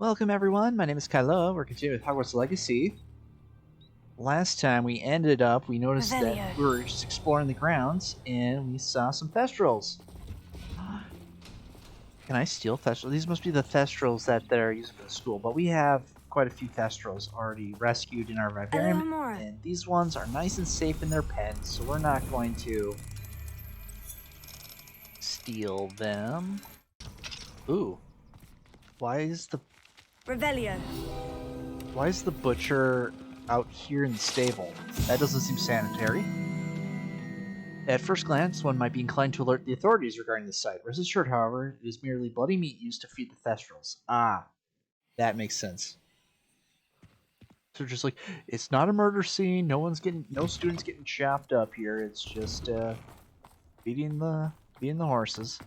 Welcome everyone, my name is Kylo. We're continuing with Hogwarts Legacy. Last time we noticed that we were just exploring the grounds and we saw some Thestrals. Can I steal Thestrals? These must be the Thestrals that they're using for the school, but we have quite a few Thestrals already rescued in our vivarium, and these ones are nice and safe in their pens, so we're not going to steal them. Ooh. Why is the butcher out here in the stable? That doesn't seem sanitary. At first glance, one might be inclined to alert the authorities regarding the site. Rest assured, however, it is merely bloody meat used to feed the Thestrals. Ah, that makes sense. So just like, it's not a murder scene, no students getting chopped up here, it's just feeding the horses.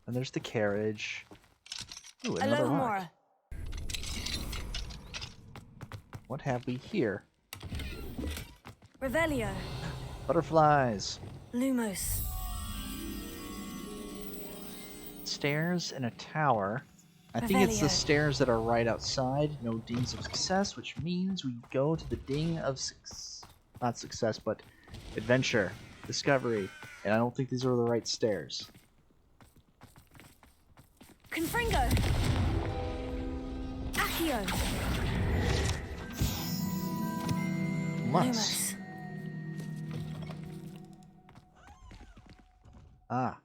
And there's the carriage. Ooh, another lock. What have we here? Revelio. Butterflies. Lumos. Stairs and a tower. I think it's the stairs that are right outside. No dings of success, which means we go to the ding of not success, but adventure, discovery. And I don't think these are the right stairs. Confringo. Accio. Lumos. Ah.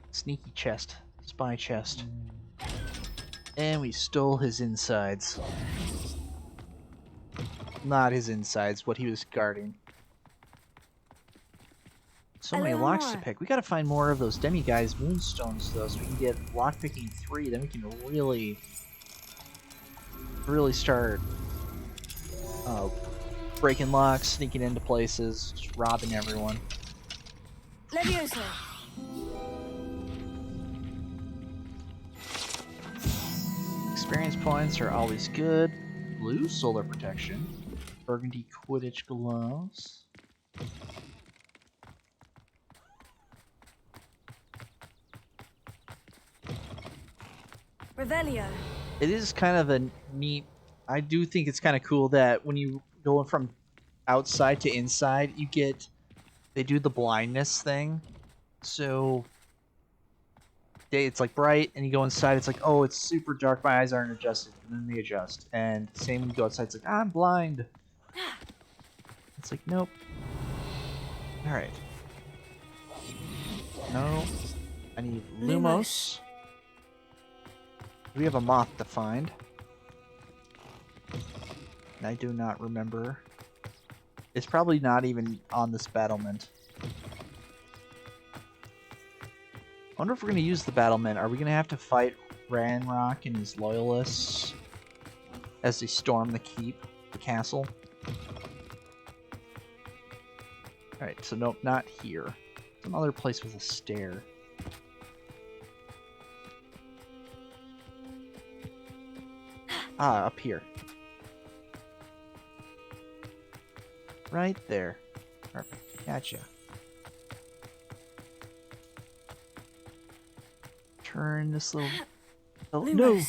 Sneaky chest. Spy chest. And we stole his insides. Not his insides, what he was guarding. So many locks to pick. We gotta find more of those demiguise moonstones though, so we can get lockpicking 3, then we can really start breaking locks, sneaking into places, just robbing everyone. Levioso. Experience points are always good. Blue solar protection. Burgundy Quidditch gloves. Revelio. It is kind of a neat. I do think it's kind of cool that when you go from outside to inside, they do the blindness thing. So it's like bright, and you go inside, it's like, oh, it's super dark, my eyes aren't adjusted, and then they adjust. And same when you go outside, it's like, I'm blind. It's like, nope. Alright. No. I need Lumos. We have a moth to find. And I do not remember. It's probably not even on this battlement. I wonder if we're going to use the battlement. Are we going to have to fight Ranrock and his loyalists as they storm the keep, the castle? Alright, so nope, not here. Some other place with a stair. Ah, up here. Right there. Perfect. Gotcha. Turn this little... Oh, no!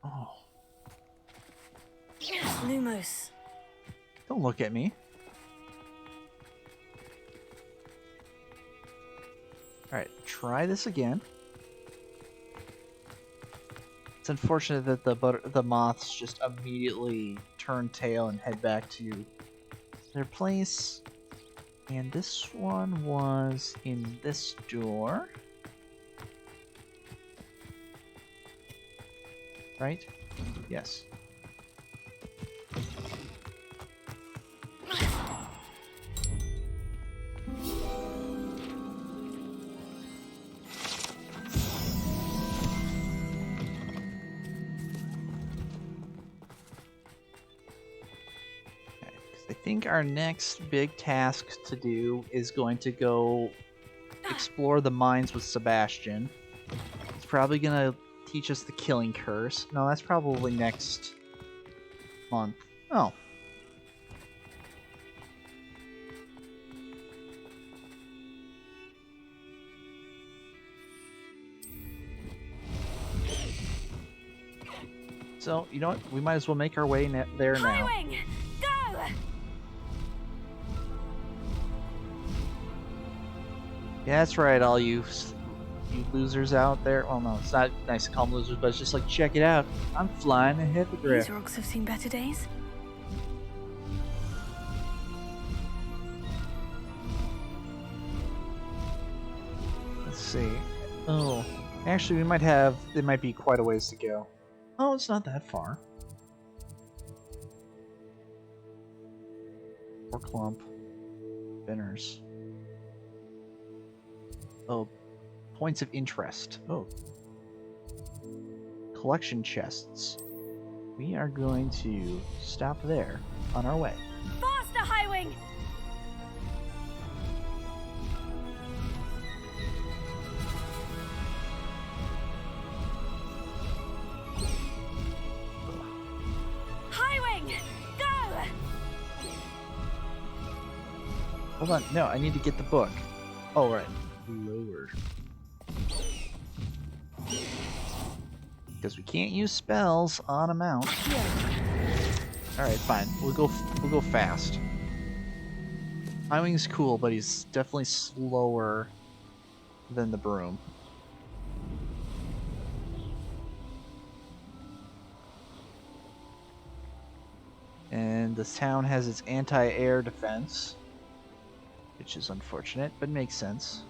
Oh. Lumos. Don't look at me. Alright, try this again. It's unfortunate that the moths just immediately turn tail and head back to their place. And this one was in this door. Right? Yes. I think our next big task to do is going to go explore the mines with Sebastian. It's probably going to teach us the killing curse. No, that's probably next month. Oh. So, you know what? We might as well make our way there now. Highwing! Go! Yeah, that's right, all you losers out there. Well, no, it's not nice to call them losers, but it's just like, check it out. I'm flying a hippogriff. These rocks have seen better days. Let's see. Oh, actually, it might be quite a ways to go. Oh, it's not that far. Or clump. Spinners. Oh, points of interest. Oh. Collection chests. We are going to stop there on our way. Faster, Highwing! Highwing! Go! Hold on, no, I need to get the book. Oh, right. Lower. Because we can't use spells on a mount. Alright, fine. We'll go fast. Highwing's cool, but he's definitely slower than the broom. And this town has its anti-air defense, which is unfortunate, but makes sense.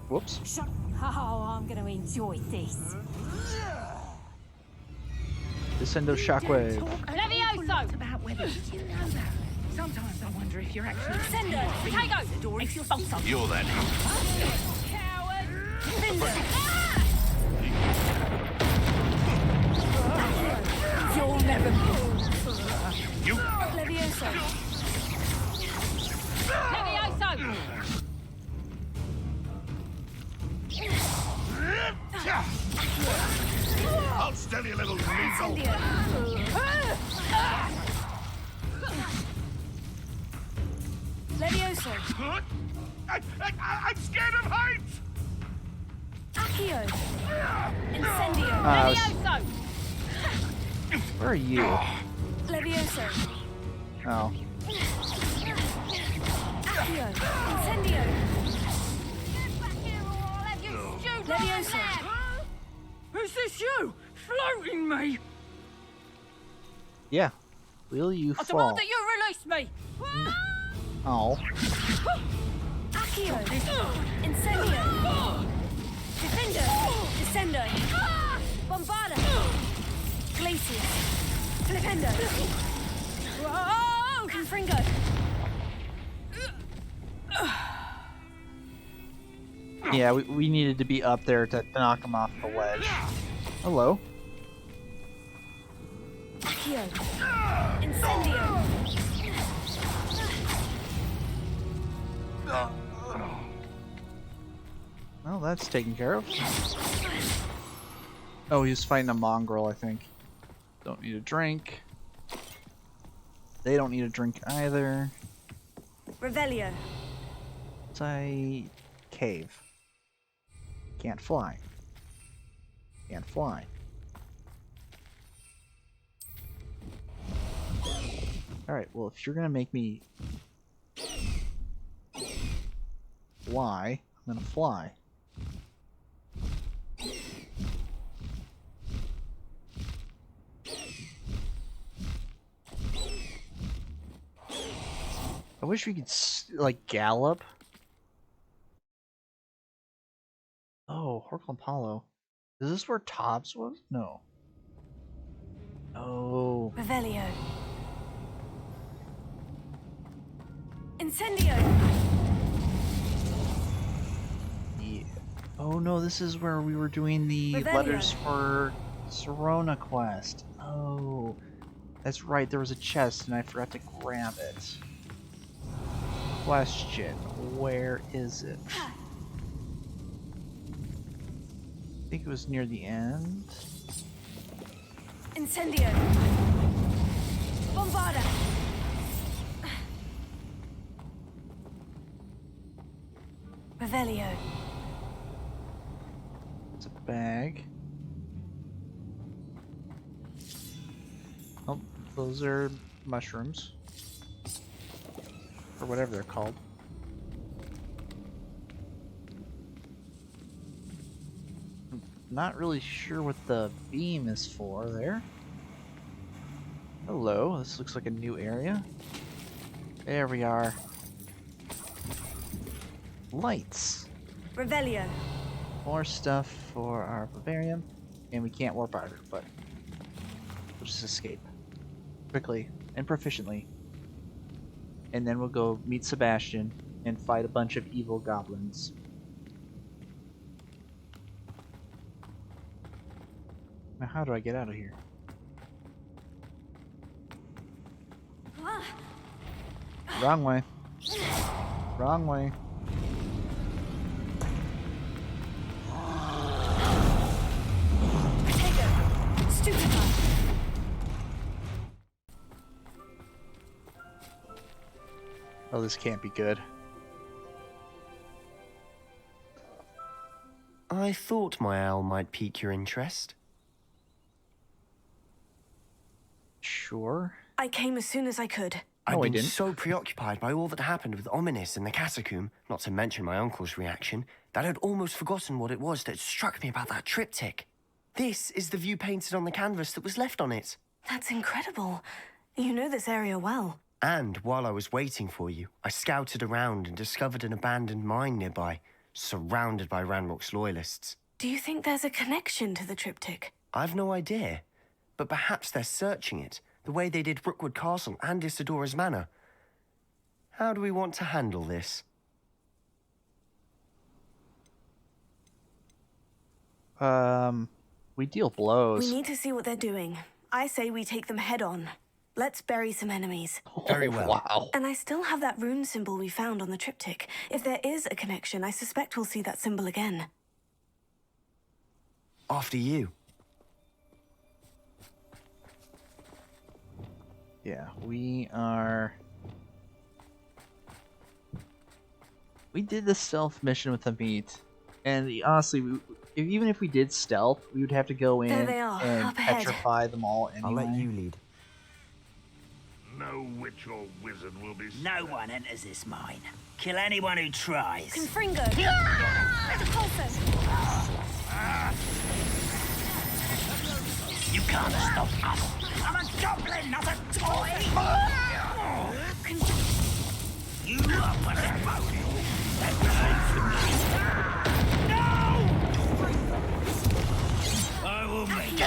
Whoops. Oh, I'm going to enjoy this. Descendo shockwave. Levioso! About whether you know that. Sometimes I wonder if you're actually Sendo! Potato! or if you're Expulso! You're that. Coward! Finder! You'll never move. You. Levioso! Levioso! I'll still you, little weasel. Incendio! Levioso! I'm scared of heights. Accio! Incendio! Levioso! Where are you? Levioso! Oh. Accio! Incendio! Levioso! Is this you? Floating me? Yeah. Will you I fall? demand that you release me! Oh. Accio! Incendio! Defender! Descendo! Bombarda! Glacius! Flipendo! Confringo! Yeah, we needed to be up there to knock him off the ledge. Hello. Accio! Incendio! Well, that's taken care of. Oh, he's fighting a mongrel, I think. Don't need a drink. They don't need a drink either. Revelio! It's a cave. Can't fly. Can't fly. Alright, well, if you're gonna make me fly, I'm gonna fly. I wish we could, like, gallop. Oh, Horkland Hollow. Is this where Tobbs was? No. Oh. Revelio! Incendio! Yeah. Oh no, this is where we were doing the Revelio. letters for Serona quest. Oh. That's right, there was a chest and I forgot to grab it. Question, where is it? I think it was near the end. Incendio! Bombarda! Revelio! It's a bag. Oh, those are mushrooms. Or whatever they're called. I'm not really sure what the beam is for there. Hello, this looks like a new area. There we are. Lights. Revelio. More stuff for our vivarium. And we can't warp out, but we'll just escape. Quickly and proficiently. And then we'll go meet Sebastian and fight a bunch of evil goblins. Now how do I get out of here? Wrong way. Wrong way. Stupefy. Oh, this can't be good. I thought my owl might pique your interest. Sure. I came as soon as I could. No, I I'd been didn't. so preoccupied by all that happened with Ominous in the catacomb, not to mention my uncle's reaction, that I'd almost forgotten what it was that struck me about that triptych. This is the view painted on the canvas that was left on it. That's incredible. You know this area well. And while I was waiting for you, I scouted around and discovered an abandoned mine nearby, surrounded by Ranrock's loyalists. Do you think there's a connection to the triptych? I've no idea, but perhaps they're searching it, the way they did Brookwood Castle and Isidora's Manor. How do we want to handle this? We deal blows. We need to see what they're doing. I say we take them head on. Let's bury some enemies. Very well. Wow. And I still have that rune symbol we found on the triptych. If there is a connection, I suspect we'll see that symbol again. After you. Yeah, we are... We did the stealth mission with the meat, and honestly, even if we did stealth, we would have to go in There they are, and up ahead. petrify them all anyway. I'll let you lead. No witch or wizard will be No spared. one enters this mine. Kill anyone who tries. Confringo! Repulso! You can't stop us. I'm a goblin, not a toy. You are but a phony. No! I will make it.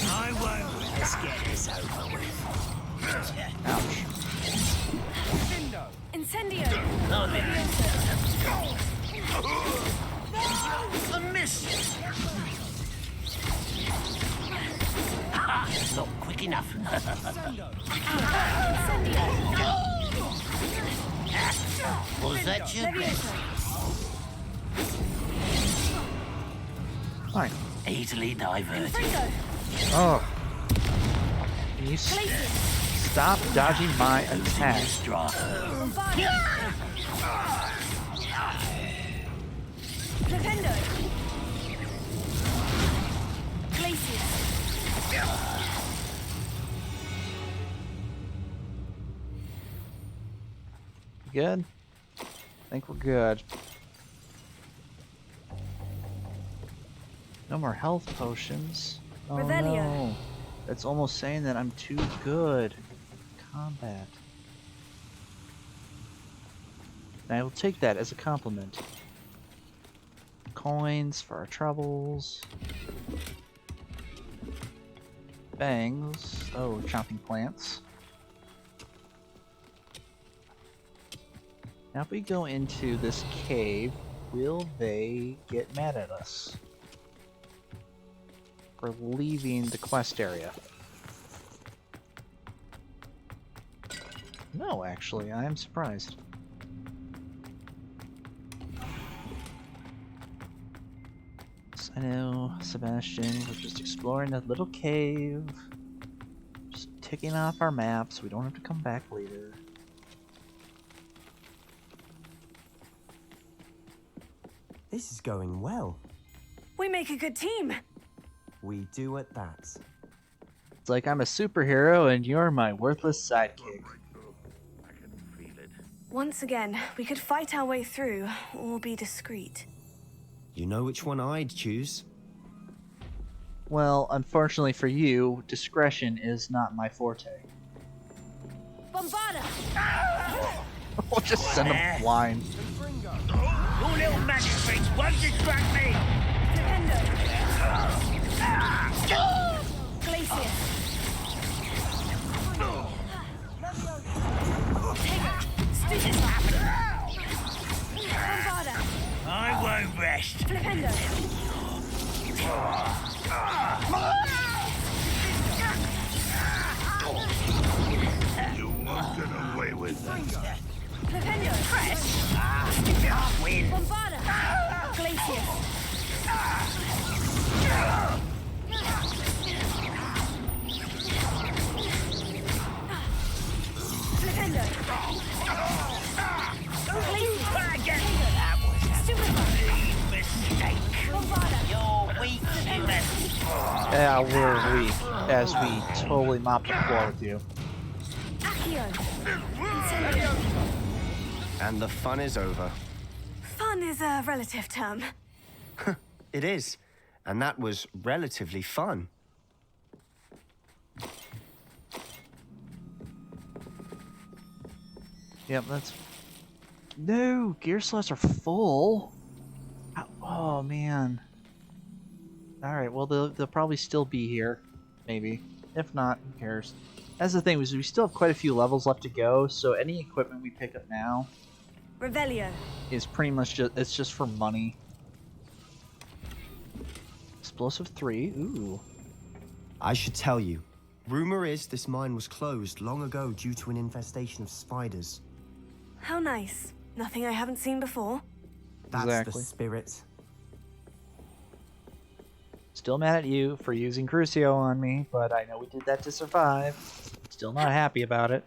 I won't. Let's get this over with. Ouch. Incendio! Oh, there. A miss. Not quick enough. Was that you? Fine. Easily diverted. Confringo! Oh. Can you stop dodging my attack? Straw. Defendo! Glacius! Good? I think we're good. No more health potions. Oh Revelio. no. That's almost saying that I'm too good at combat. And I will take that as a compliment. Coins for our troubles. Bangs. Oh, chopping plants. Now if we go into this cave, will they get mad at us for leaving the quest area? No, actually, I am surprised. So I know, Sebastian, we're just exploring that little cave, just ticking off our maps. We don't have to come back later. This is going well. We make a good team. We do at that. It's like I'm a superhero and you're my worthless sidekick. I can feel it. Once again, we could fight our way through, or be discreet. You know which one I'd choose? Well, unfortunately for you, discretion is not my forte. Bombarda! We'll just send them flying. Your little magic things won't distract me! Defendo! Glacier! Stupid! Bombarda! I won't rest. Flipendo! You won't get away with that. Flipendo! Win. Bombarda! Glacier! Flipendo! Again. That was a Stupid! mistake. Bombarda! You're weak, human. Yeah, we're weak, as we totally mop the floor with you. Accio! Incendio! And the fun is over. Fun is a relative term. It is. And that was relatively fun. Yep, that's... No! Gear slots are full! Oh, man. Alright, well, they'll probably still be here. Maybe. If not, who cares? That's the thing, is we still have quite a few levels left to go, so any equipment we pick up now Revelio. is pretty much just for money. Explosive 3, ooh. I should tell you. Rumor is this mine was closed long ago due to an infestation of spiders. How nice. Nothing I haven't seen before. That's Exactly. the spirit. Still mad at you for using Crucio on me, but I know we did that to survive. Still not happy about it.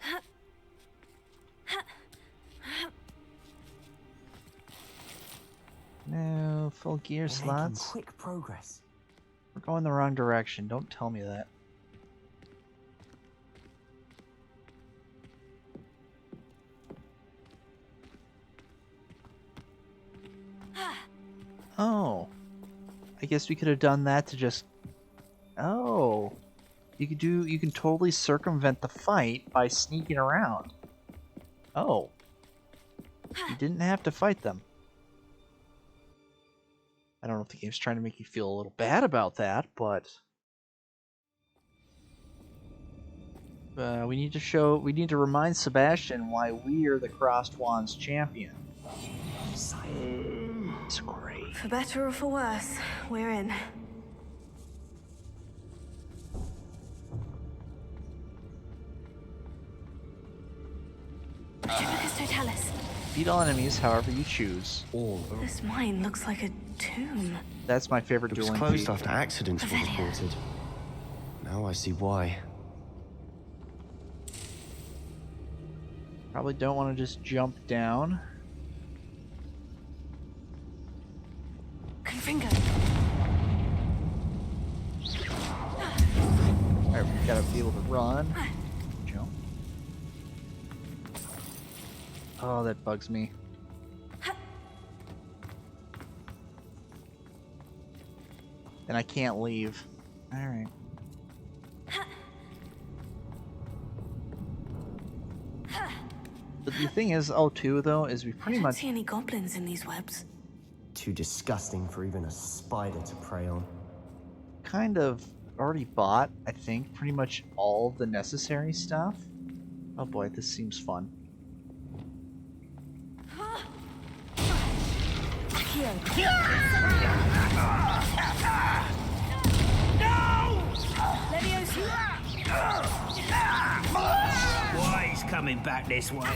No, full gear We're making slots. quick progress. We're going the wrong direction. Don't tell me that. Oh. I guess we could have done that to just... Oh. You can totally circumvent the fight by sneaking around. Oh. You didn't have to fight them. I don't know if the game's trying to make you feel a little bad about that, but... we need to remind Sebastian why we are the Crossed Wands champion. It's great. For better or for worse, we're in. Tempus Totalis. Beat all enemies however you choose. All over. This mine looks like a tomb. That's my favorite It was dueling closed feat. after accidents were reported. Now I see why. Probably don't want to just jump down. Confringo. Alright, we gotta be able to run. Jump. Oh, that bugs me. And I can't leave. Alright. But the thing is, too, though, is we I pretty don't much see any goblins in these webs. Too disgusting for even a spider to prey on. kind of already bought, I think, pretty much all the necessary stuff. Oh boy, this seems fun. Why he's coming back this way?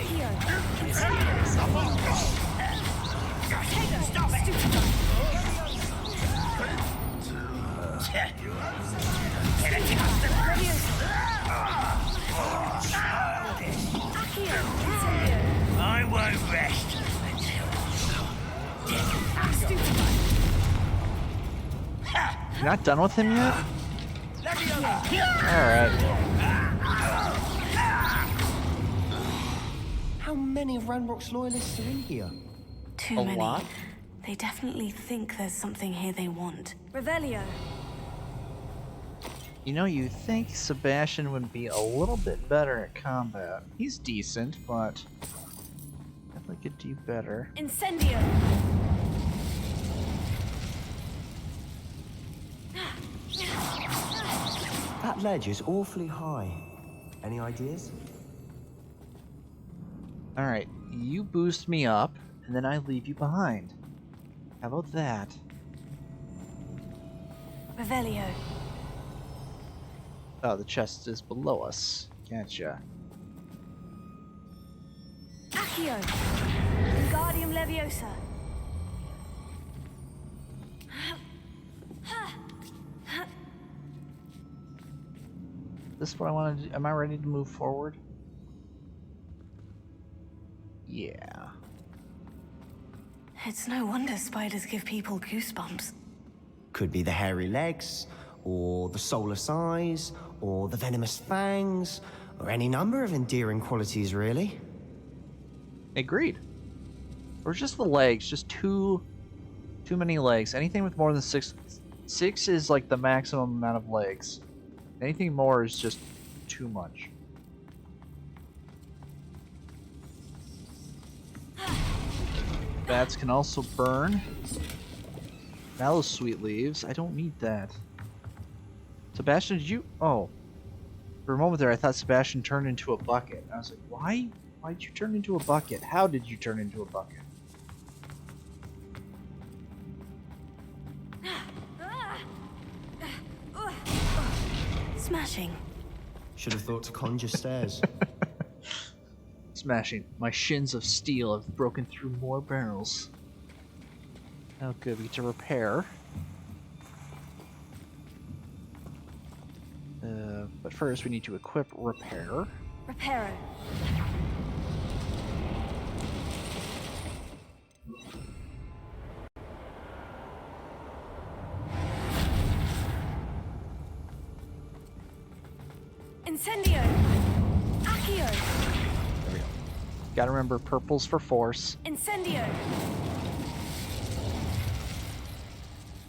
Stop it! Get a I won't rest until... You're not done with him yet? Alright. How many of Ranrock's loyalists are in here? Too A many. lot? They definitely think there's something here they want. Revelio. You know, you think Sebastian would be a little bit better at combat. He's decent, but definitely could do better. Incendio. That ledge is awfully high. Any ideas? Alright, you boost me up, and then I leave you behind. How about that? Revelio. Oh, the chest is below us. Gotcha. Accio. Wingardium Leviosa. This is what I want to do. Am I ready to move forward? Yeah. It's no wonder spiders give people goosebumps. Could be the hairy legs, or the soulless eyes, or the venomous fangs, or any number of endearing qualities, really. Agreed. Or just the legs, just too many legs. Anything with more than 6 is like the maximum amount of legs. Anything more is just too much. Bats can also burn. Mallow sweet leaves. I don't need that. Sebastian, did you? Oh. For a moment there, I thought Sebastian turned into a bucket. I was like, why? Why'd you turn into a bucket? How did you turn into a bucket? Smashing. Should have thought to conjure stairs. Smashing. My shins of steel have broken through more barrels. Oh, good. We get to repair. But first, we need to equip repair. Reparo. Incendio. Accio. There we go. Gotta remember, purple's for force. Incendio.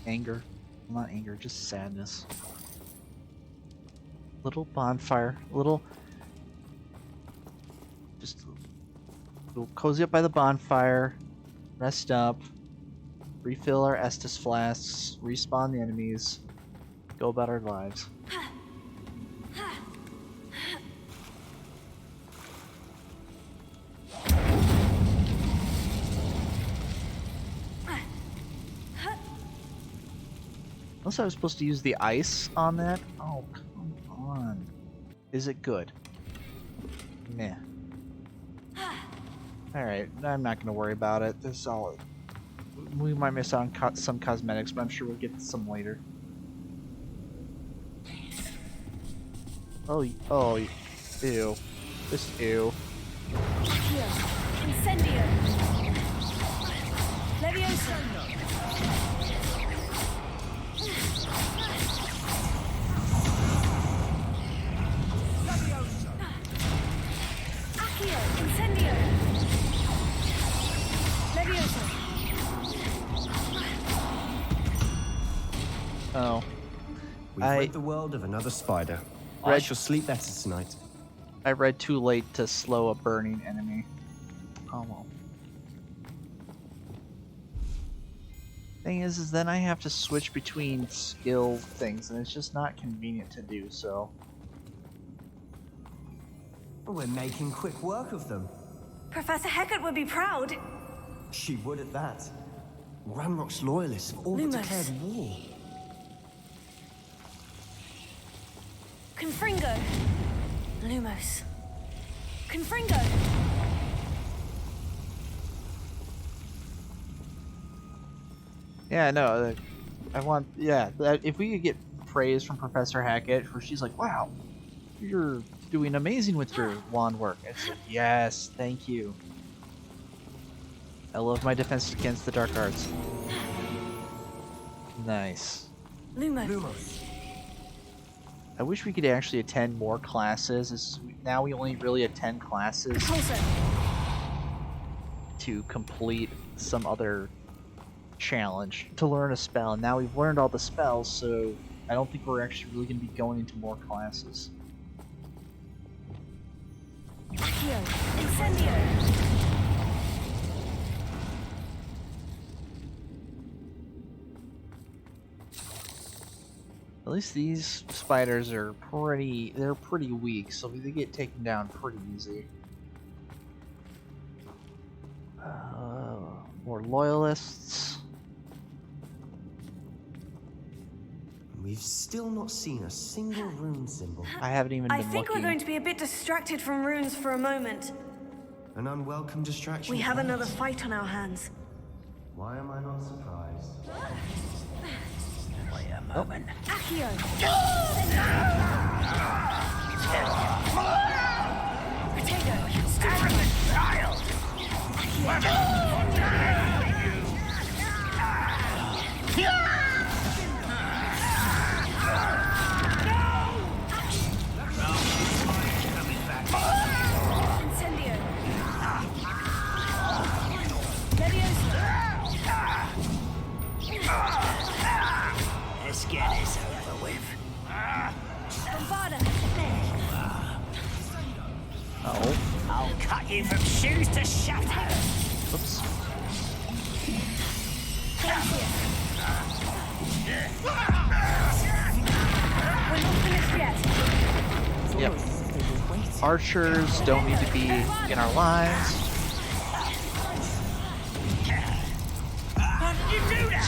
Anger. Not anger, just sadness. Little bonfire. Little... Just... We'll cozy up by the bonfire. Rest up. Refill our Estus flasks. Respawn the enemies. Go about our lives. Unless I was supposed to use the ice on that? Oh, come on. Is it good? Meh. Alright, I'm not going to worry about it. This is all... We might miss out on some cosmetics, but I'm sure we'll get some later. Oh, ew. Just ew. Accio. Incendio. Leviosa. Accio. Incendio. Leviosa. Oh. We've rid the world of another spider. I Red- shall sleep better tonight. I read too late to slow a burning enemy. Oh well. Thing is then I have to switch between skill things, and it's just not convenient to do so. We're making quick work of them. Professor Hecat would be proud. She would at that. Ranrock's loyalists have all but Lumos. declared war. Confringo. Lumos. Confringo. Yeah, no, I want, yeah, if we could get praise from Professor Hackett, where she's like, wow, you're doing amazing with your wand work. It's like, yes, thank you. I love my defense against the dark arts. Nice. Lumos. I wish we could actually attend more classes. Now we only really attend classes Repulsor. to complete some other challenge to learn a spell. And now we've learned all the spells, so I don't think we're actually really going to be going into more classes. Accio. Incendio. At least these spiders are they're pretty weak, so they get taken down pretty easy. More loyalists. We've still not seen a single rune symbol. I haven't even been I think looking. we're going to be a bit distracted from runes for a moment. An unwelcome distraction. We have perhaps? another fight on our hands. Why am I not surprised? Wait a moment. Accio. Incendio. Let's get this over with. Bombarda. Oh, I'll cut you from shoes to shatter. oops. We're not finished yet. Yep. Archers don't need to be in our lives. How did you do that?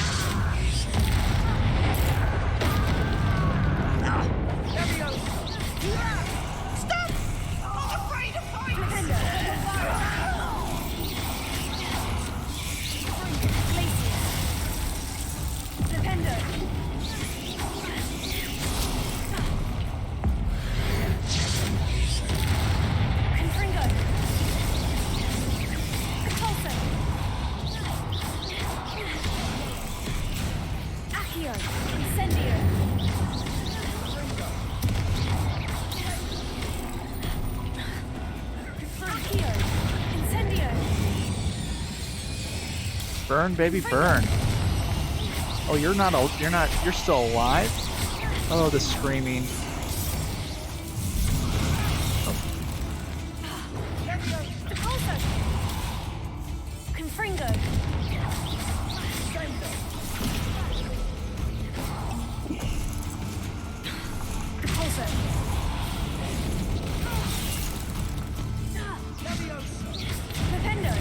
Stop! I'm afraid to fight! Defender. Confringo. Repulsor. Accio. Incendio. Accio. Incendio. Burn, baby, burn. Oh, you're still alive? Oh, the screaming. Repulsor. Confringo. Repulsor. Defender.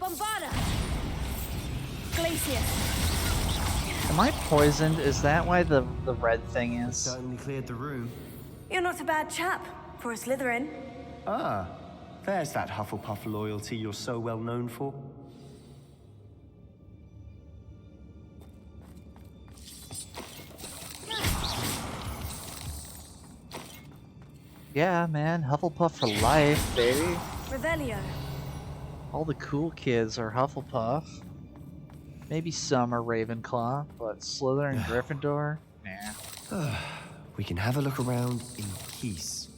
Bombarda. Glacier. Am I poisoned? Is that why the red thing is? Certainly cleared the room. You're not a bad chap for a Slytherin. Ah, there's that Hufflepuff loyalty you're so well known for. Yeah, man, Hufflepuff for life, baby. Revelio. All the cool kids are Hufflepuff. Maybe some are Ravenclaw, but Slytherin and Gryffindor? Nah. We can have a look around in peace.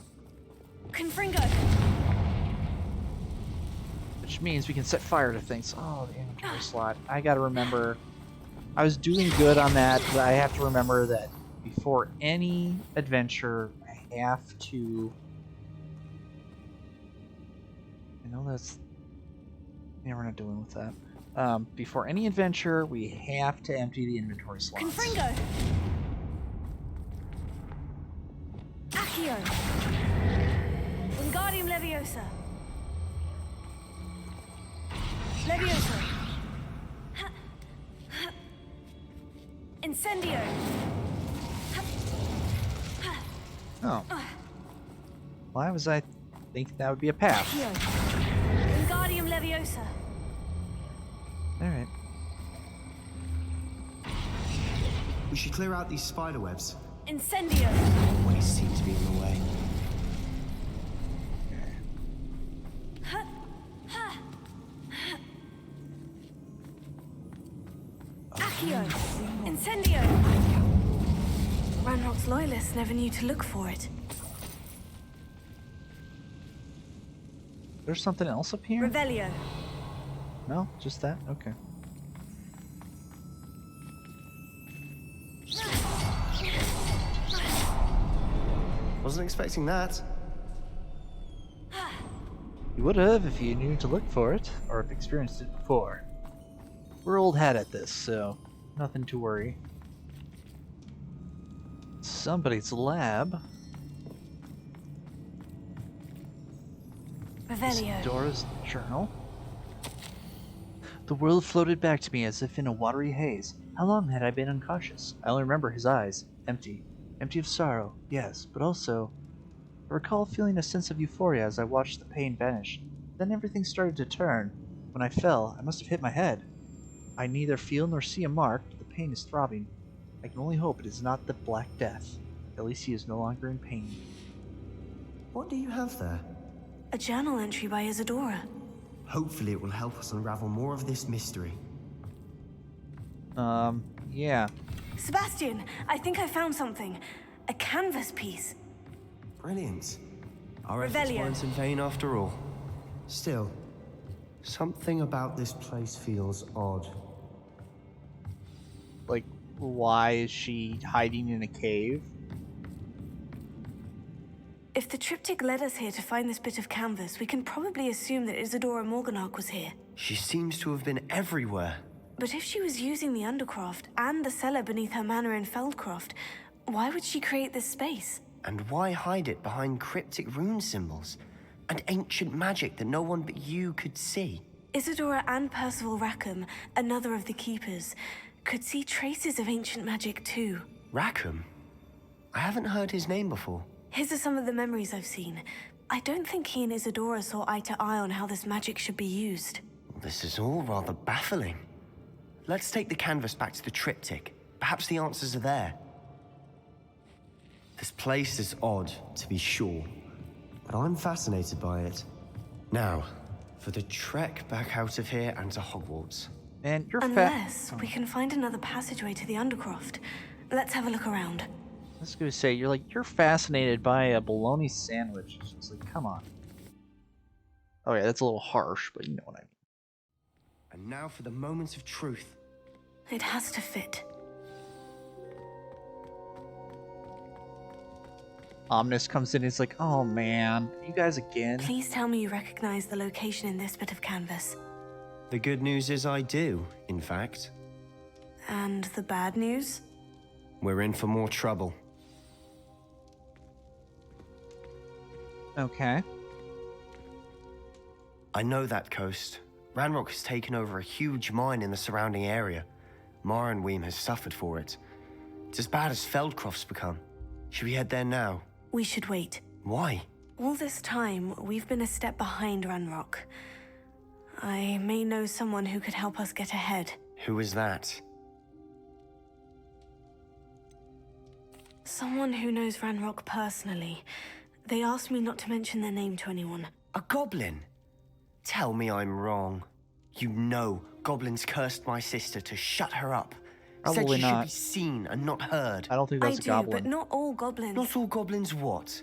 Confringo. Which means we can set fire to things. Oh, the inventory slot. I gotta remember. I was doing good on that, but I have to remember that before any adventure, I have to... I know that's... Yeah, we're not dealing with that. Before any adventure, we have to empty the inventory slots. Confringo. Accio. Wingardium Leviosa. Leviosa. Incendio. Oh. Why was I thinking that would be a path? Accio. Wingardium Leviosa. Alright. We should clear out these spider webs. Incendio. Always seem to be in the way. Ranrock's loyalists never knew to look for it. There's something else up here? Revelio. No, just that? Okay. Wasn't expecting that. You would have if you knew to look for it, or if experienced it before. We're old hat at this, so nothing to worry. Somebody's lab. Revelio. Dora's journal. The world floated back to me as if in a watery haze. How long had I been unconscious? I only remember his eyes, empty. Empty of sorrow, yes, but also... I recall feeling a sense of euphoria as I watched the pain vanish. Then everything started to turn. When I fell, I must have hit my head. I neither feel nor see a mark, but the pain is throbbing. I can only hope it is not the Black Death. At least he is no longer in pain. What do you have there? A journal entry by Isadora. Hopefully it will help us unravel more of this mystery. Yeah. Sebastian, I think I found something. A canvas piece. Brilliant. Our efforts Revelio. weren't in vain after all. Still, something about this place feels odd. Like, why is she hiding in a cave? If the triptych led us here to find this bit of canvas, we can probably assume that Isadora Morganach was here. She seems to have been everywhere. But if she was using the Undercroft and the cellar beneath her manor in Feldcroft, why would she create this space? And why hide it behind cryptic rune symbols and ancient magic that no one but you could see? Isadora and Percival Rackham, another of the Keepers, could see traces of ancient magic too. Rackham? I haven't heard his name before. His are some of the memories I've seen. I don't think he and Isadora saw eye to eye on how this magic should be used. This is all rather baffling. Let's take the canvas back to the triptych. Perhaps the answers are there. This place is odd, to be sure, but I'm fascinated by it. Now, for the trek back out of here and to Hogwarts. Man, you're Unless we can find another passageway to the Undercroft. Let's have a look around. I was gonna say, you're fascinated by a bologna sandwich. It's just like, come on. Oh yeah, that's a little harsh, but you know what I mean. And now for the moment of truth. It has to fit. Omnis comes in and it's like, oh man, you guys again? Please tell me you recognize the location in this bit of canvas. The good news is I do, in fact. And the bad news? We're in for more trouble. Okay. I know that coast. Ranrock has taken over a huge mine in the surrounding area. Mornweem has suffered for it. It's as bad as Feldcroft's become. Should we head there now? We should wait. Why? All this time, we've been a step behind Ranrock. I may know someone who could help us get ahead. Who is that? Someone who knows Ranrock personally. They asked me not to mention their name to anyone. A goblin? Tell me I'm wrong. You know goblins cursed my sister to shut her up. Said Probably she should not. be seen and not heard. I don't think I that's a do, goblin. but not all goblins. Not all goblins what?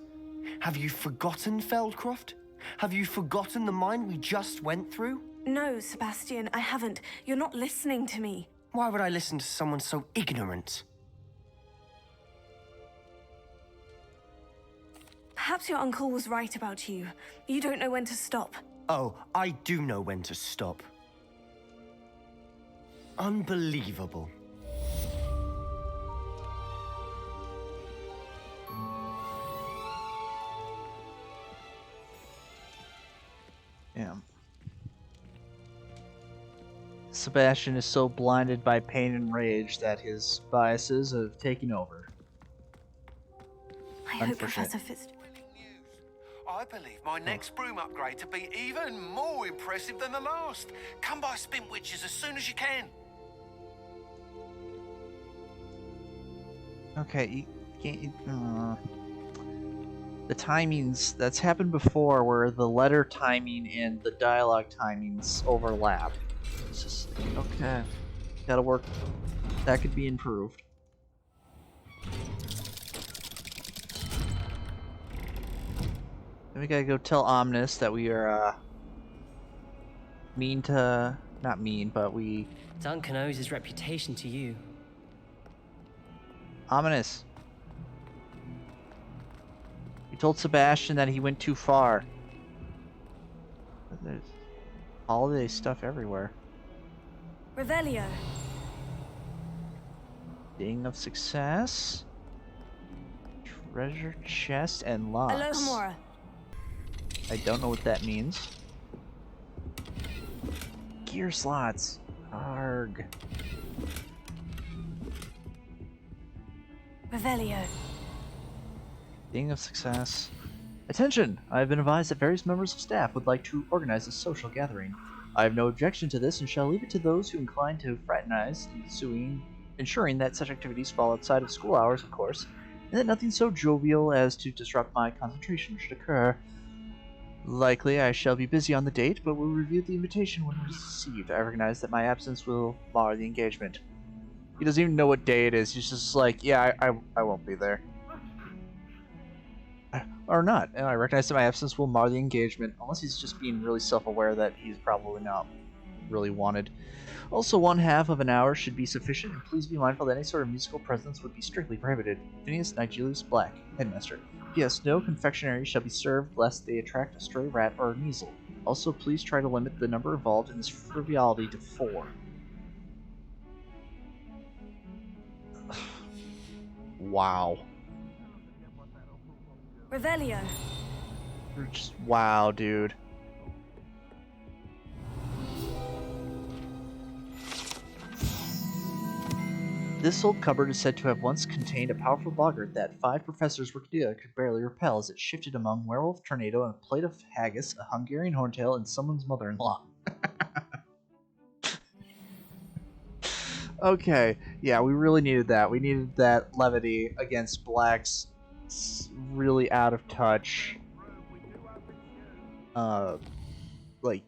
Have you forgotten Feldcroft? Have you forgotten the mine we just went through? No, Sebastian, I haven't. You're not listening to me. Why would I listen to someone so ignorant? Perhaps your uncle was right about you. You don't know when to stop. Oh, I do know when to stop. Unbelievable. Yeah. Sebastian is so blinded by pain and rage that his biases have taken over. I hope Unfortunate. Professor Fitz... I believe my next broom upgrade to be even more impressive than the last. Come by Spintwitches as soon as you can. Okay, you can't... the timings, that's happened before where the letter timing and the dialogue timings overlap. It's just, okay, gotta work. That could be improved. Then we gotta go tell Omnis that we are mean to... not mean, but we... Duncan owes his reputation to you. Ominous. We told Sebastian that he went too far. There's holiday stuff everywhere. Revelio. Ding of success. Treasure chest and locks. Alohomora. I don't know what that means. Gear slots. Arg. Revelio. Ding of success. Attention! I have been advised that various members of staff would like to organize a social gathering. I have no objection to this and shall leave it to those who incline to fraternize, ensuring that such activities fall outside of school hours, of course, and that nothing so jovial as to disrupt my concentration should occur. Likely I shall be busy on the date, but will review the invitation when received. I recognize that my absence will mar the engagement. He doesn't even know what day it is. He's just like, yeah, I won't be there. Or not. And I recognize that my absence will mar the engagement, unless he's just being really self-aware that he's probably not really wanted. Also, 1/2 of an hour should be sufficient, and please be mindful that any sort of musical presence would be strictly prohibited. Phineas Nigelius Black, Headmaster. P.S. No confectionery shall be served lest they attract a stray rat or a measle. Also, please try to limit the number involved in this frivolity to 4. Wow. Revelio. Just wow, dude. This old cupboard is said to have once contained a powerful boggart that 5 professors working together could barely repel as it shifted among werewolf, tornado, and a plate of haggis, a Hungarian horntail, and someone's mother-in-law. Okay, yeah, we really needed that. We needed that levity against Black's really out of touch, like,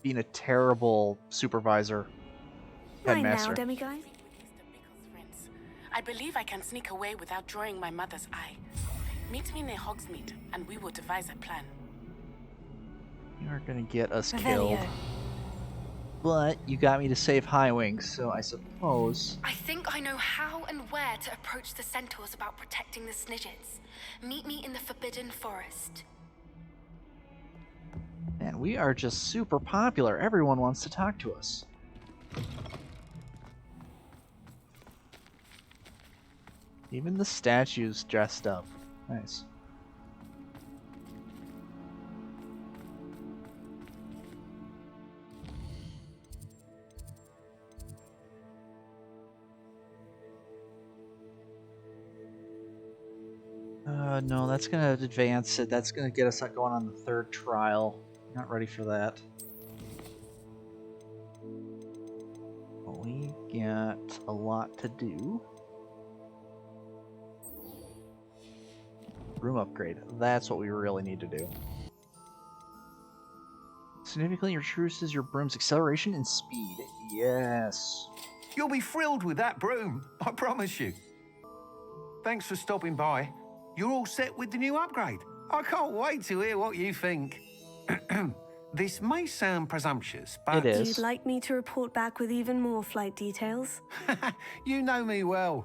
being a terrible supervisor, Right now, headmaster. demiguise. I believe I can sneak away without drawing my mother's eye. Meet me near Hogsmeade, and we will devise a plan. You are gonna get us Revelio. killed. But you got me to save Highwing, so I suppose... I think I know how and where to approach the centaurs about protecting the Snidgets. Meet me in the Forbidden Forest. Man, we are just super popular. Everyone wants to talk to us. Even the statues dressed up. Nice. No, that's gonna advance it. That's gonna get us going on the 3rd trial. Not ready for that. We got a lot to do. Broom Upgrade. That's what we really need to do. Significantly reduces your broom's acceleration and speed. Yes. You'll be thrilled with that broom, I promise you. Thanks for stopping by. You're all set with the new upgrade. I can't wait to hear what you think. This may sound presumptuous, but... It is. You'd like me to report back with even more flight details? You know me well.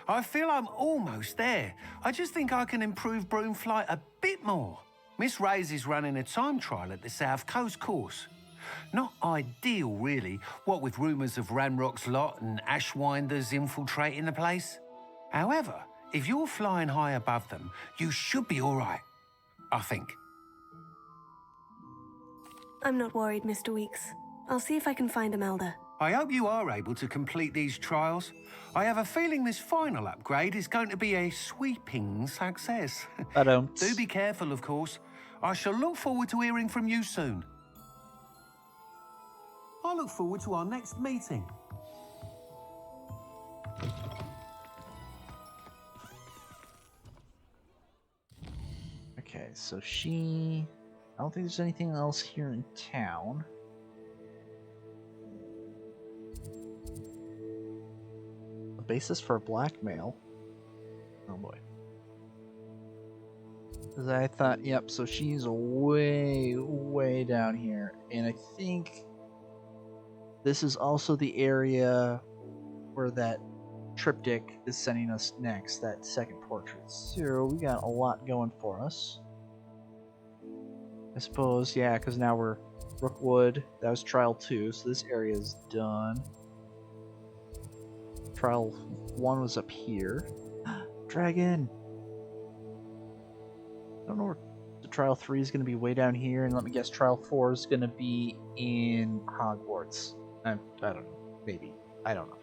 I feel I'm almost there. I just think I can improve broom flight a bit more. Miss Ray's is running a time trial at the South Coast course. Not ideal, really, what with rumours of Ranrock's lot and Ashwinders infiltrating the place. However, if you're flying high above them, you should be all right, I think. I'm not worried, Mr. Weeks. I'll see if I can find Imelda. I hope you are able to complete these trials. I have a feeling this final upgrade is going to be a sweeping success. Do be careful, of course. I shall look forward to hearing from you soon. I look forward to our next meeting. Okay, so she... I don't think there's anything else here in town. A basis for blackmail? Oh boy. Because I thought, yep, so she's way, way down here. And I think this is also the area where that Triptych is sending us next, that second portrait. So we got a lot going for us. I suppose, yeah, because now we're Rookwood. That was Trial 2, so this area is done. Trial 1 was up here. Dragon! I don't know where the Trial 3 is going to be way down here, and let me guess, Trial 4 is going to be in Hogwarts. I don't know. Maybe. I don't know.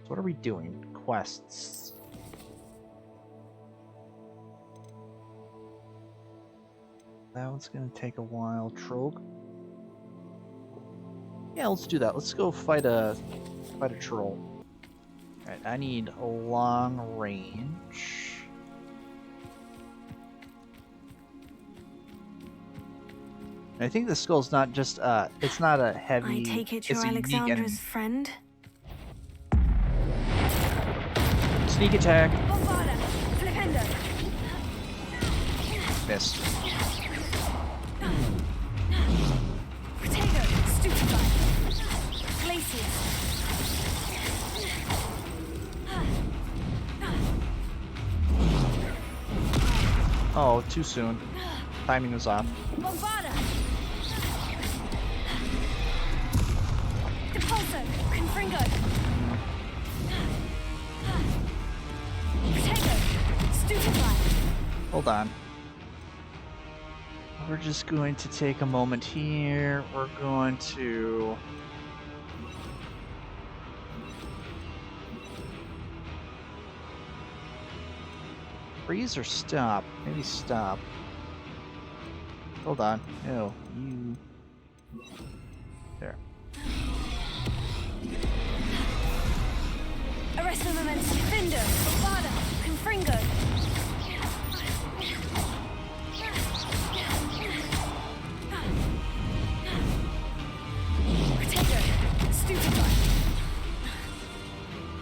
So what are we doing? Quests. That one's going to take a while. Troll. Yeah, let's do that. Let's go fight a troll. Alright, I need a long range. I think the skull's not just it's not a heavy. I take it it's you're a unique Alexandra's friend? Sneak attack. Bombarda! Flipendo! Missed. Potato! Stupefy! Glacius! Oh, too soon. Timing was off. Bombarda! Depulso! Confringo! Potato! Stupefy! Hold on. We're just going to take a moment here. We're going to... Freeze or stop? Maybe stop. Hold on. No, you... There. Arresto Momentum! Findo! Bombarda! Confringo! Potato! Stupefy!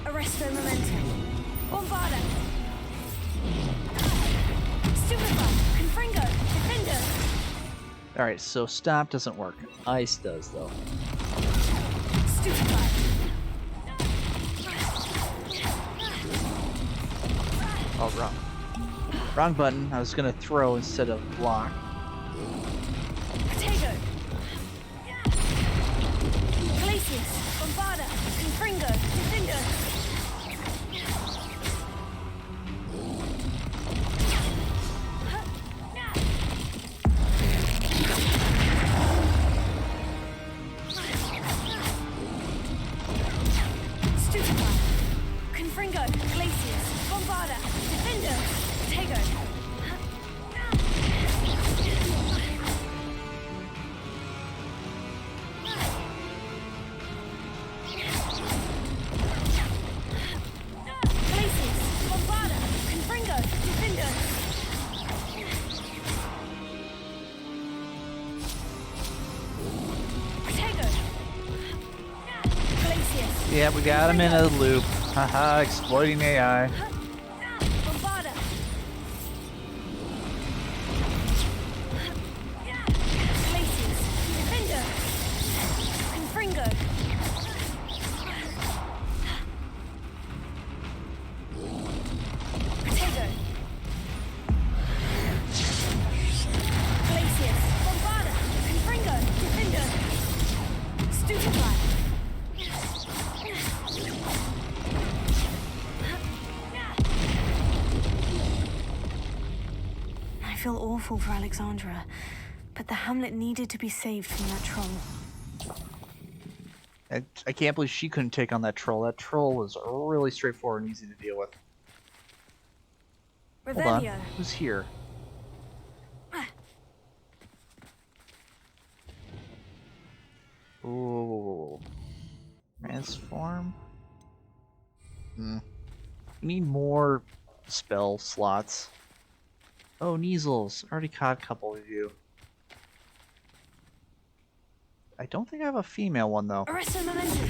Arresto Momentum! Bombarda! Stupefy! Confringo! Defender! Alright, so stop doesn't work. Ice does, though. Stupefy! Oh, wrong. Wrong button. I was gonna throw instead of block. Potato! Glacius! Bombarda! Confringo! Defender! Confringo, Glacius, Bombarda, Defender, Potato. Glacius, Bombarda, Confringo, Defender. Potato. Glacius. Yeah, we got him in a loop. Haha, exploiting AI. Bombarda. Glacius. Defender. Confringo. Potato. Glacius. Bombarda. Confringo. Defender. Stupefy. I feel awful for Alexandra, but the hamlet needed to be saved from that troll. I can't believe she couldn't take on that troll. That troll was really straightforward and easy to deal with. Hold on. Revelio. Who's here? Ooh. Transform? We need more spell slots. Oh, Neasels. Already caught a couple of you. I don't think I have a female one, though. Arresto Momentum.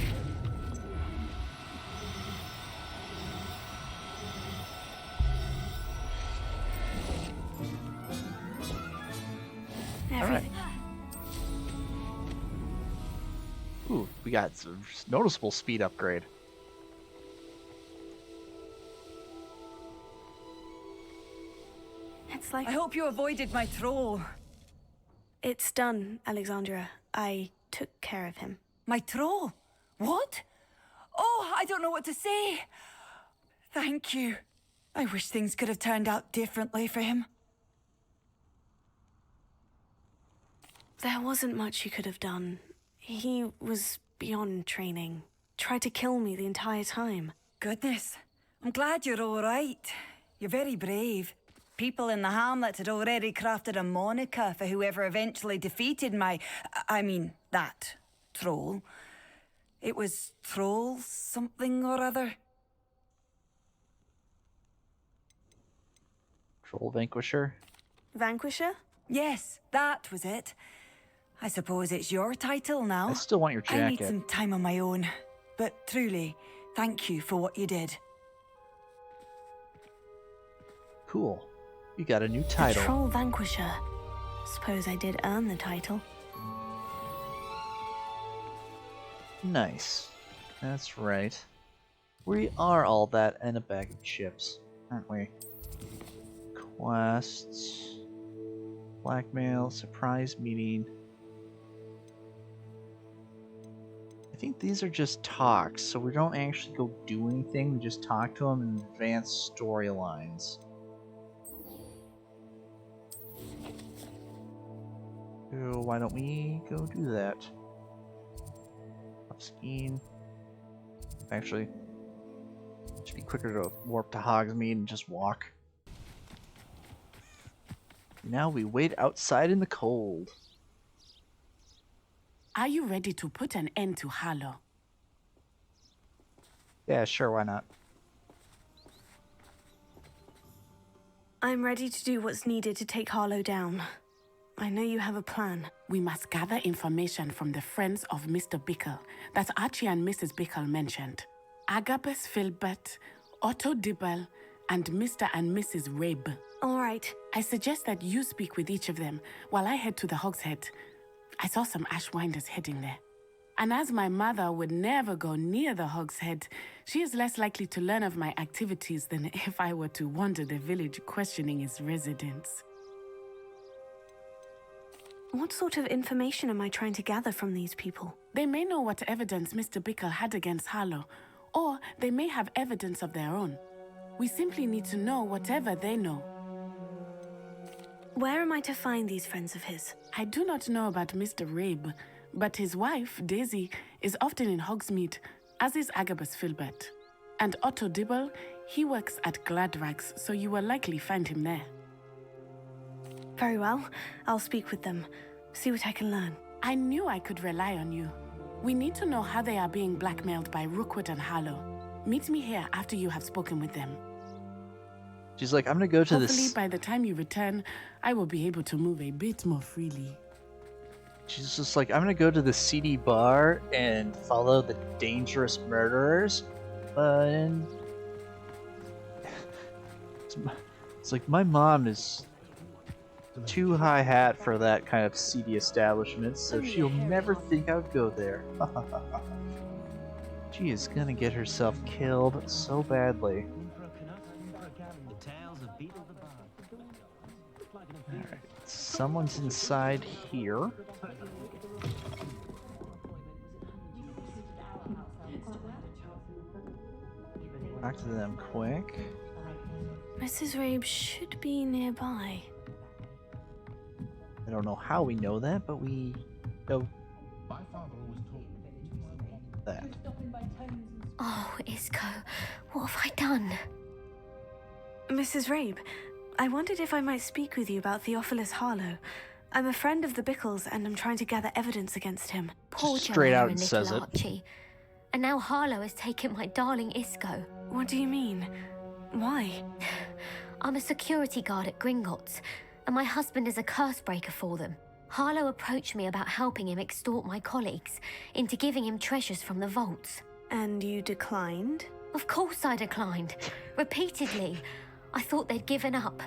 we got a noticeable speed upgrade. It's like... I hope you avoided my troll. It's done, Alexandra. I took care of him. My troll? What? Oh, I don't know what to say. Thank you. I wish things could have turned out differently for him. There wasn't much you could have done. He was beyond training. Tried to kill me the entire time. Goodness. I'm glad you're all right. You're very brave. People in the hamlet had already crafted a moniker for whoever eventually defeated that troll. It was Troll something or other. Troll Vanquisher? Vanquisher? Yes, that was it. I suppose it's your title now. I still want your jacket. I need some time on my own. But truly, thank you for what you did. Cool. You got a new title. The Troll Vanquisher. Suppose I did earn the title. Nice. That's right. We are all that and a bag of chips, aren't we? Quests. Blackmail. Surprise meeting. I think these are just talks, so we don't actually go do anything. We just talk to them and advance storylines. So why don't we go do that? Up skiing. Actually, it should be quicker to warp to Hogsmeade and just walk. Now we wait outside in the cold. Are you ready to put an end to Harlow? Yeah, sure, why not? I'm ready to do what's needed to take Harlow down. I know you have a plan. We must gather information from the friends of Mr. Bickle that Archie and Mrs. Bickle mentioned. Agabus Filbert, Otto Dibble, and Mr. and Mrs. Rabe. All right. I suggest that you speak with each of them while I head to the Hogshead. I saw some Ashwinders heading there. And as my mother would never go near the Hogshead, she is less likely to learn of my activities than if I were to wander the village questioning its residents. What sort of information am I trying to gather from these people? They may know what evidence Mr. Bickle had against Harlow, or they may have evidence of their own. We simply need to know whatever they know. Where am I to find these friends of his? I do not know about Mr. Rabe, but his wife, Daisy, is often in Hogsmeade, as is Agabus Filbert. And Otto Dibble, he works at Gladrags, so you will likely find him there. Very well. I'll speak with them. See what I can learn. I knew I could rely on you. We need to know how they are being blackmailed by Rookwood and Harlow. Meet me here after you have spoken with them. She's like, I'm gonna go to this. Hopefully, by the time you return, I will be able to move a bit more freely. She's just like, I'm gonna go to the seedy bar and follow the dangerous murderers. And it's like my mom is too high hat for that kind of seedy establishment, so she'll never think I would go there. She is gonna get herself killed so badly. Alright, someone's inside here. Talk to them quick. Mrs. Rabe should be nearby. I don't know how we know that, but we know that. Oh, Isco, what have I done? Mrs. Rabe, I wondered if I might speak with you about Theophilus Harlow. I'm a friend of the Bickles, and I'm trying to gather evidence against him. Poor Straight out Joanna and and says little it. Archie. And now Harlow has taken my darling Isco. What do you mean? Why? I'm a security guard at Gringotts, and my husband is a curse breaker for them. Harlow approached me about helping him extort my colleagues into giving him treasures from the vaults. And you declined? Of course I declined. Repeatedly. I thought they'd given up,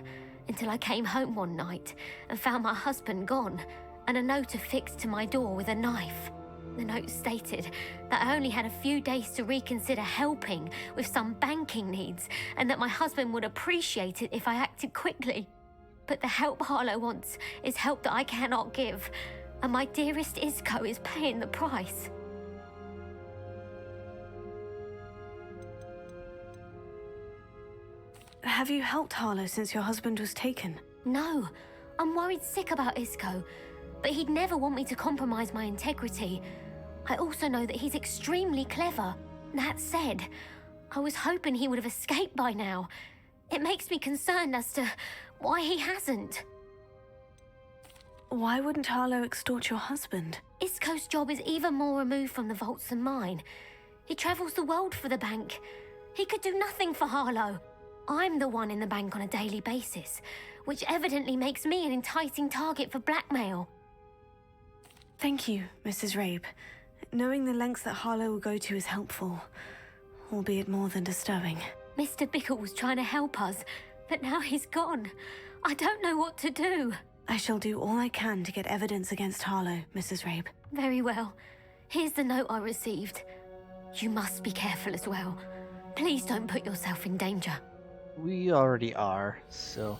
until I came home one night and found my husband gone, and a note affixed to my door with a knife. The note stated that I only had a few days to reconsider helping with some banking needs and that my husband would appreciate it if I acted quickly. But the help Harlow wants is help that I cannot give, and my dearest Isco is paying the price. Have you helped Harlow since your husband was taken? No, I'm worried sick about Isco, but he'd never want me to compromise my integrity. I also know that he's extremely clever. That said, I was hoping he would have escaped by now. It makes me concerned as to why he hasn't. Why wouldn't Harlow extort your husband? Isco's job is even more removed from the vaults than mine. He travels the world for the bank. He could do nothing for Harlow. I'm the one in the bank on a daily basis, which evidently makes me an enticing target for blackmail. Thank you, Mrs. Rabe. Knowing the lengths that Harlow will go to is helpful, albeit more than disturbing. Mr. Bickle was trying to help us, but now he's gone. I don't know what to do. I shall do all I can to get evidence against Harlow, Mrs. Rabe. Very well. Here's the note I received. You must be careful as well. Please don't put yourself in danger. We already are, so...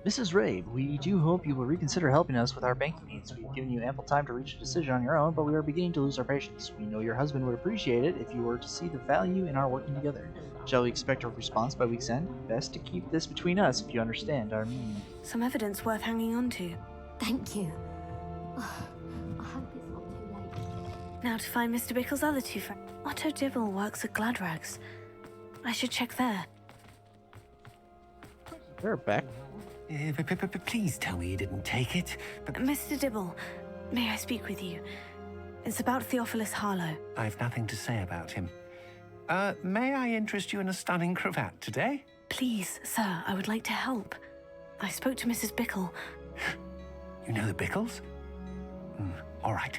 Mrs. Rabe, we do hope you will reconsider helping us with our banking needs. We've given you ample time to reach a decision on your own, but we are beginning to lose our patience. We know your husband would appreciate it if you were to see the value in our working together. Shall we expect a response by week's end? Best to keep this between us if you understand our meaning. Some evidence worth hanging on to. Thank you. I hope it's not too late. Now to find Mr. Bickle's other two friends. Otto Dibble works at Gladrags. I should check there. They're back. Please tell me you didn't take it. Mr. Dibble, may I speak with you? It's about Theophilus Harlow. I've nothing to say about him. May I interest you in a stunning cravat today? Please, sir, I would like to help. I spoke to Mrs. Bickle. You know the Bickles? All right.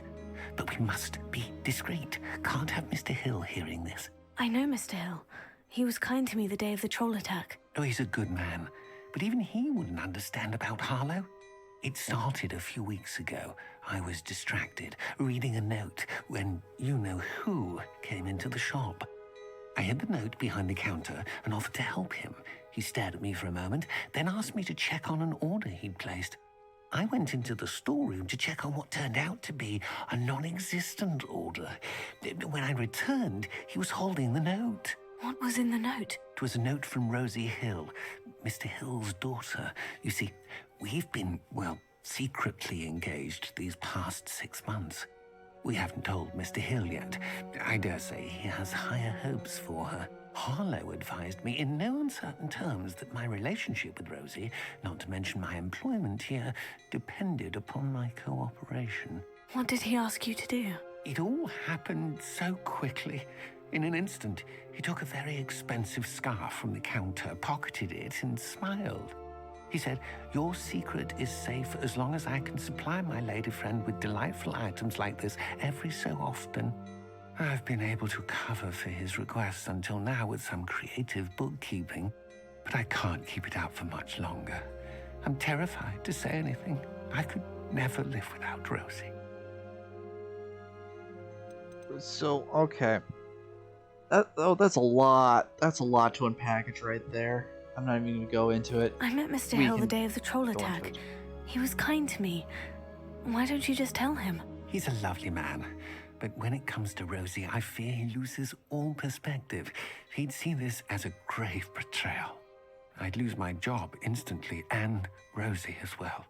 But we must be discreet. Can't have Mr. Hill hearing this. I know Mr. Hill. He was kind to me the day of the troll attack. Oh, he's a good man. But even he wouldn't understand about Harlow. It started a few weeks ago. I was distracted, reading a note, when you-know-who came into the shop. I hid the note behind the counter and offered to help him. He stared at me for a moment, then asked me to check on an order he'd placed. I went into the storeroom to check on what turned out to be a non-existent order. When I returned, he was holding the note. What was in the note? It was a note from Rosie Hill, Mr. Hill's daughter. You see, we've been, secretly engaged these past 6 months. We haven't told Mr. Hill yet. I dare say he has higher hopes for her. Harlow advised me in no uncertain terms that my relationship with Rosie, not to mention my employment here, depended upon my cooperation. What did he ask you to do? It all happened so quickly. In an instant, he took a very expensive scarf from the counter, pocketed it, and smiled. He said, "Your secret is safe as long as I can supply my lady friend with delightful items like this every so often." I've been able to cover for his requests until now with some creative bookkeeping, but I can't keep it out for much longer. I'm terrified to say anything. I could never live without Rosie. So, okay. That's a lot. That's a lot to unpackage right there. I'm not even going to go into it. I met Mr. Hill the day of the troll attack. He was kind to me. Why don't you just tell him? He's a lovely man. But when it comes to Rosie, I fear he loses all perspective. He'd see this as a grave betrayal. I'd lose my job instantly, and Rosie as well.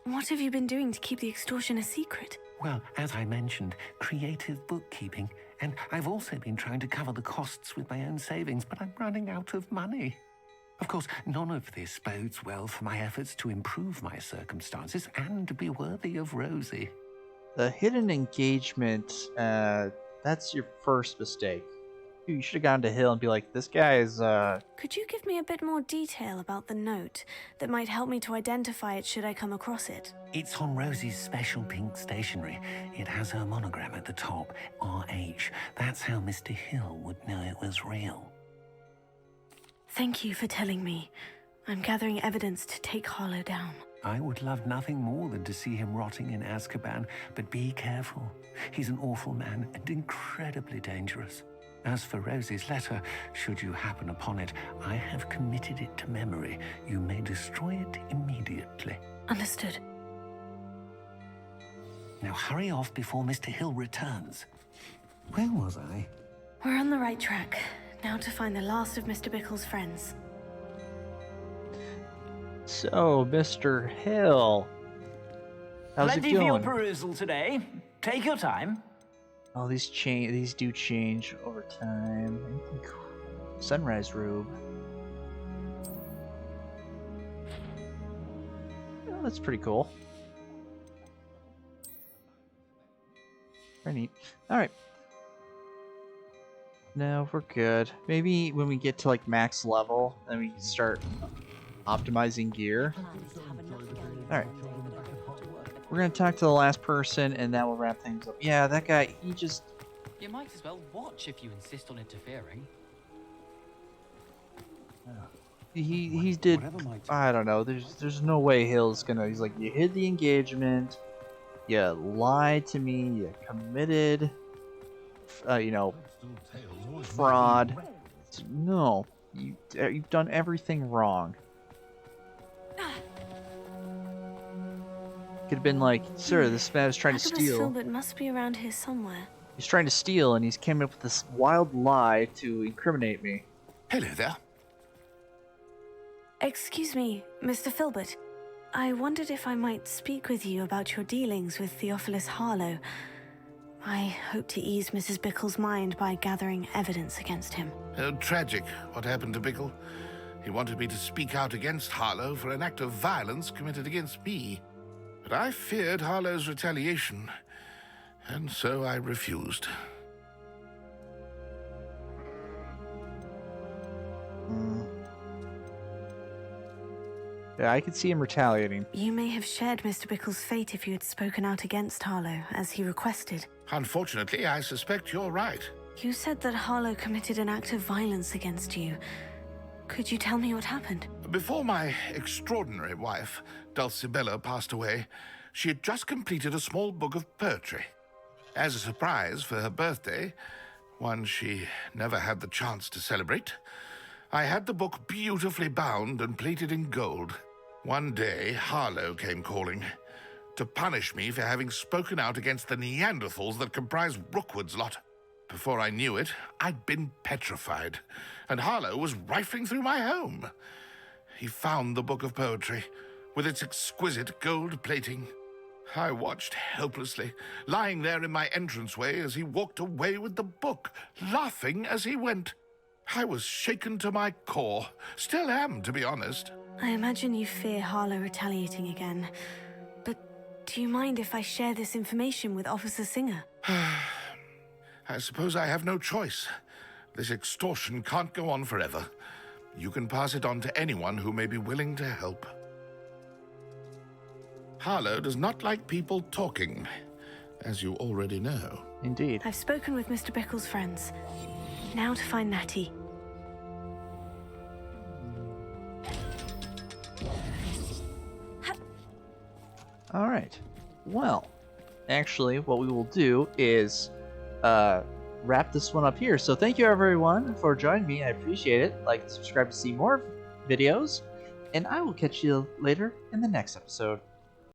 What have you been doing to keep the extortion a secret? Well, as I mentioned, creative bookkeeping. And I've also been trying to cover the costs with my own savings, but I'm running out of money. Of course, none of this bodes well for my efforts to improve my circumstances and to be worthy of Rosie. The hidden engagement, that's your first mistake. You should have gone to Hill and be like, this guy's, Could you give me a bit more detail about the note that might help me to identify it should I come across it? It's on Rosie's special pink stationery. It has her monogram at the top, RH. That's how Mr. Hill would know it was real. Thank you for telling me. I'm gathering evidence to take Harlow down. I would love nothing more than to see him rotting in Azkaban, but be careful. He's an awful man and incredibly dangerous. As for Rosie's letter, should you happen upon it, I have committed it to memory. You may destroy it immediately. Understood. Now hurry off before Mr. Hill returns. Where was I? We're on the right track. Now to find the last of Mr. Bickle's friends. So, Mr. Hill, how's it Plenty for your going? perusal today. Take your time. Oh, these do change over time. Anything cool? Sunrise robe. Oh, that's pretty cool. Very neat. Alright. No, we're good. Maybe when we get to like max level, then we can start optimizing gear. Alright. We're gonna talk to the last person and that will wrap things up. Yeah, that guy, he just... You might as well watch if you insist on interfering. He did... I don't know, there's no way Hill's gonna... He's like, you hid the engagement, you lied to me, you committed... you know... fraud. No. You've done everything wrong. Could have been like, sir, this man is trying to steal. Filbert must be around here somewhere. He's trying to steal, and he's came up with this wild lie to incriminate me. Hello there. Excuse me, Mr. Filbert. I wondered if I might speak with you about your dealings with Theophilus Harlow. I hope to ease Mrs. Bickle's mind by gathering evidence against him. Tragic, what happened to Bickle. He wanted me to speak out against Harlow for an act of violence committed against me. But I feared Harlow's retaliation, and so I refused. Yeah, I could see him retaliating. You may have shared Mr. Bickle's fate if you had spoken out against Harlow, as he requested. Unfortunately, I suspect you're right. You said that Harlow committed an act of violence against you. Could you tell me what happened? Before my extraordinary wife, Dulcibella, passed away, she had just completed a small book of poetry. As a surprise for her birthday, one she never had the chance to celebrate, I had the book beautifully bound and plated in gold. One day, Harlow came calling to punish me for having spoken out against the Neanderthals that comprise Rookwood's lot. Before I knew it, I'd been petrified, and Harlow was rifling through my home. He found the book of poetry, with its exquisite gold plating. I watched helplessly, lying there in my entranceway as he walked away with the book, laughing as he went. I was shaken to my core. Still am, to be honest. I imagine you fear Harlow retaliating again. But do you mind if I share this information with Officer Singer? I suppose I have no choice. This extortion can't go on forever. You can pass it on to anyone who may be willing to help. Harlow does not like people talking, as you already know. Indeed. I've spoken with Mr. Bickle's friends. Now to find Natty. Alright. Well, actually, what we will do is wrap this one up here. So thank you everyone for joining me. I appreciate it. Like and subscribe to see more videos. And I will catch you later in the next episode.